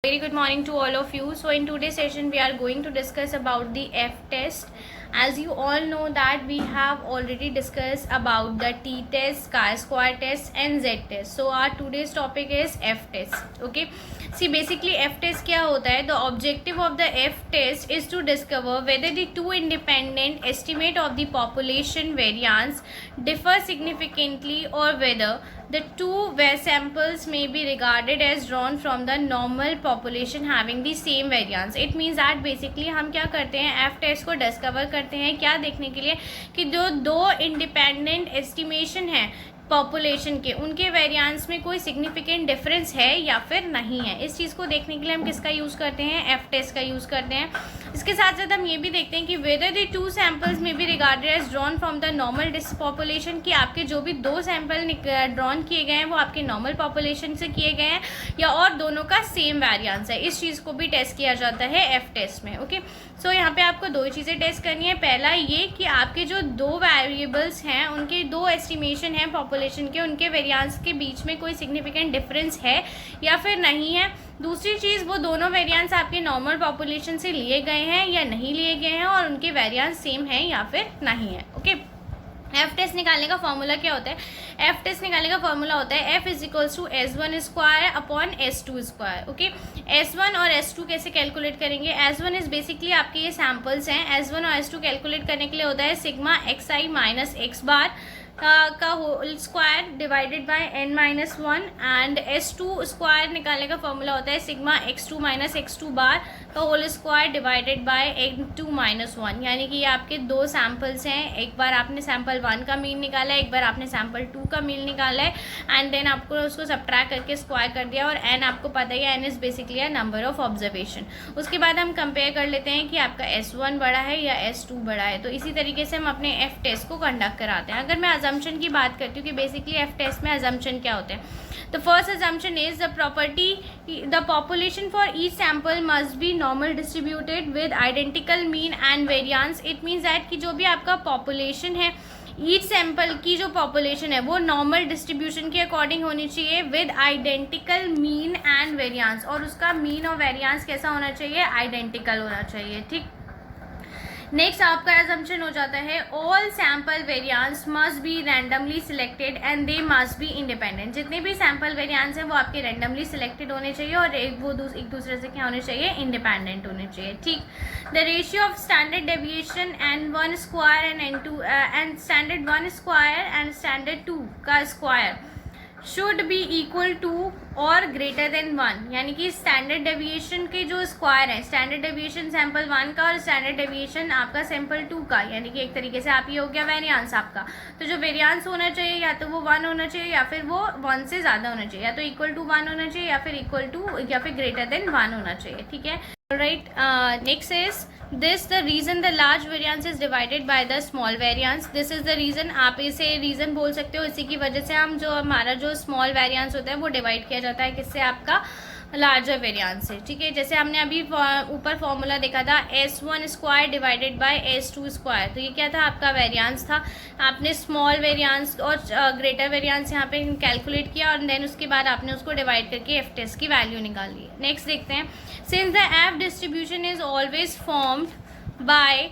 Very good morning to all of you. So in today's session we are going to discuss about the F test. As you all know that we have already discussed about the T test, chi-square test and Z test. So our today's topic is F test. Okay. See, basically F test क्या होता है? The objective of the F test is to discover whether the two independent estimate of the population variance differ significantly or whether the two samples may be regarded as drawn from the normal population having the same variance. It means that basically हम क्या करते हैं, F test को discover करते हैं क्या देखने के लिए कि जो दो इंडिपेंडेंट एस्टिमेशन है पॉपुलेशन के, उनके वेरिएंस में कोई सिग्निफिकेंट डिफरेंस है या फिर नहीं है। इस चीज़ को देखने के लिए हम किसका यूज़ करते हैं, एफ टेस्ट का यूज़ करते हैं। इसके साथ साथ हम ये भी देखते हैं कि वेदर द टू सैम्पल्स में भी regarded as drawn from the normal population, कि आपके जो भी दो सैम्पल ड्रॉन किए गए हैं वो आपके नॉर्मल पॉपुलेशन से किए गए हैं या और दोनों का सेम वेरिएंस है। इस चीज़ को भी टेस्ट किया जाता है एफ टेस्ट में। ओके, सो यहाँ पे आपको दो चीज़ें टेस्ट करनी है। पहला ये कि आपके जो दो वेरिएबल्स हैं उनके दो एस्टिमेशन हैं पॉपुलेशन के, उनके वेरिएंस के बीच में कोई सिग्निफिकेंट डिफरेंस है या फिर नहीं है। दूसरी चीज़, वो दोनों वेरिएंस आपके नॉर्मल पॉपुलेशन से लिए गए हैं या नहीं लिए गए हैं और उनके वेरिएंस सेम हैं या फिर नहीं है। ओके, एफ टेस्ट निकालने का फॉर्मूला क्या होता है? एफ टेस्ट निकालने का फॉर्मूला होता है F is equals to S1 square upon S2 square. Okay, S1 और S2 कैसे कैलकुलेट करेंगे? S1 इज बेसिकली आपके ये सैम्पल्स हैं। S1 और S2 कैलकुलेट करने के लिए होता है sigma xi minus x bar का whole square divided by n minus one, and S2 square निकालने का फॉर्मूला होता है sigma x2 minus x2 bar का whole square divided by n2 minus one. यानी कि ये आपके दो सैम्पल्स हैं, एक बार आपने सैम्पल 1 का मीन निकाला है, एक बार आपने सैम्पल 2 का मीन निकाला है, एंड देन आपको उसको सब्ट्रैक्ट करके स्क्वायर कर दिया, और n आपको पता ही है n is basically a number of observation. उसके बाद हम कंपेयर कर लेते हैं कि आपका S1 बड़ा है या S2 बड़ा है। तो इसी तरीके से हम अपने एफ टेस्ट को कंडक्ट कराते हैं। अगर मैं अजम्पशन की बात करती हूँ कि बेसिकली एफ टेस्ट में अजम्पशन क्या होते हैं, तो first assumption is the population for each sample must be normal distributed with identical mean and variance. It means that कि जो भी आपका population है, ईच सैम्पल की जो पॉपुलेशन है वो नॉर्मल डिस्ट्रीब्यूशन के अकॉर्डिंग होनी चाहिए with identical mean and variance, और उसका मीन और वेरिएंस कैसा होना चाहिए? आइडेंटिकल होना चाहिए। ठीक, नेक्स्ट आपका assumption हो जाता है all sample variance must be randomly selected and they must be independent. जितने भी सैम्पल वेरिएंस हैं वो आपके रैंडमली सिलेक्टेड होने चाहिए और एक दूसरे से क्या होने चाहिए? इंडिपेंडेंट होने चाहिए। ठीक, the ratio of standard deviation and one square and standard 1 square and standard 2 का square should be equal to और ग्रेटर देन 1। यानी कि स्टैंडर्ड डेविएशन के जो स्क्वायर है, स्टैंडर्ड डेविएशन सैम्पल 1 का और स्टैंडर्ड डेविएशन आपका सैम्पल 2 का, यानी कि एक तरीके से आप ये हो गया वेरिएंस आपका। तो जो वेरिएंस होना चाहिए या तो वो 1 होना चाहिए या फिर वो 1 से ज़्यादा होना चाहिए, या तो इक्वल टू 1 होना चाहिए या फिर इक्वल टू या फिर ग्रेटर देन 1 होना चाहिए। ठीक है, right. Next is this the reason the large variance is divided by the small variance. This is the reason, आप इसे रीज़न बोल सकते हो। इसी की वजह से हम जो हमारा जो स्मॉल वेरिएंस होता है वो डिवाइड किया जाता है किससे? आपका लार्जर वेरिएंस से। ठीक है, जैसे हमने अभी ऊपर फॉर्मूला देखा था S1 square divided bye S2 square, तो ये क्या था? आपका वेरिएंस था। आपने स्मॉल वेरिएंस और ग्रेटर वेरिएंस यहाँ पे कैलकुलेट किया और देन उसके बाद आपने उसको डिवाइड करके एफ टेस्ट की वैल्यू निकाली है। नेक्स्ट देखते हैं, since the F distribution is always formed by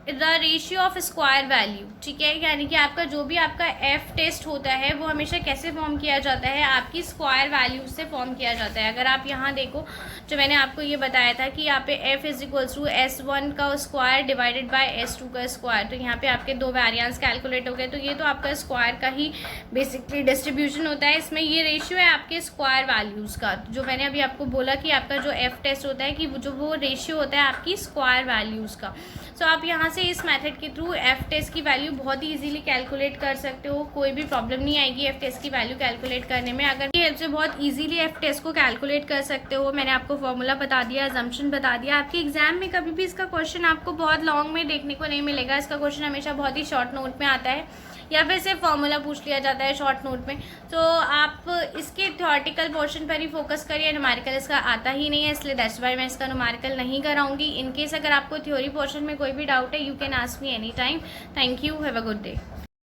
the ratio of square value. ठीक है, यानी कि आपका जो भी आपका एफ टेस्ट होता है वो हमेशा कैसे फॉर्म किया जाता है? आपकी स्क्वायर वैल्यू से फॉर्म किया जाता है। अगर आप यहाँ देखो, जो मैंने आपको ये बताया था कि यहाँ पे F is equals to S1 का स्क्वायर डिवाइडेड बाय S2 का स्क्वायर, तो यहाँ पे आपके दो वेरिएंस कैलकुलेट हो गए। तो ये तो आपका स्क्वायर का ही बेसिकली डिस्ट्रीब्यूशन होता है। इसमें ये रेशियो है आपके स्क्वायर वैल्यूज़ का, जो मैंने अभी आपको बोला कि आपका जो एफ टेस्ट होता है कि जो वो रेशियो होता है आपकी स्क्वायर वैल्यूज़ का। सो आप यहाँ से इस मेथड के थ्रू एफ टेस्ट की वैल्यू बहुत ही इजीली कैलकुलेट कर सकते हो। कोई भी प्रॉब्लम नहीं आएगी एफ टेस्ट की वैल्यू कैलकुलेट करने में। अगर ये हेल्प से बहुत इजीली एफ टेस्ट को कैलकुलेट कर सकते हो। मैंने आपको फॉर्मूला बता दिया, अजम्पशन बता दिया। आपके एग्जाम में कभी भी इसका क्वेश्चन आपको बहुत लॉन्ग में देखने को नहीं मिलेगा। इसका क्वेश्चन हमेशा बहुत ही शॉर्ट नोट में आता है या फिर सिर्फ फॉर्मूला पूछ लिया जाता है शॉर्ट नोट में। तो आप इसके थ्योरेटिकल पोर्शन पर ही फोकस करिए, न्यूमेरिकल इसका आता ही नहीं है, इसलिए दैट्स व्हाई मैं इसका न्यूमेरिकल नहीं कराऊंगी। इनकेस अगर आपको थ्योरी पोर्शन में कोई भी डाउट है, you can ask me any time. Thank you, have a good day.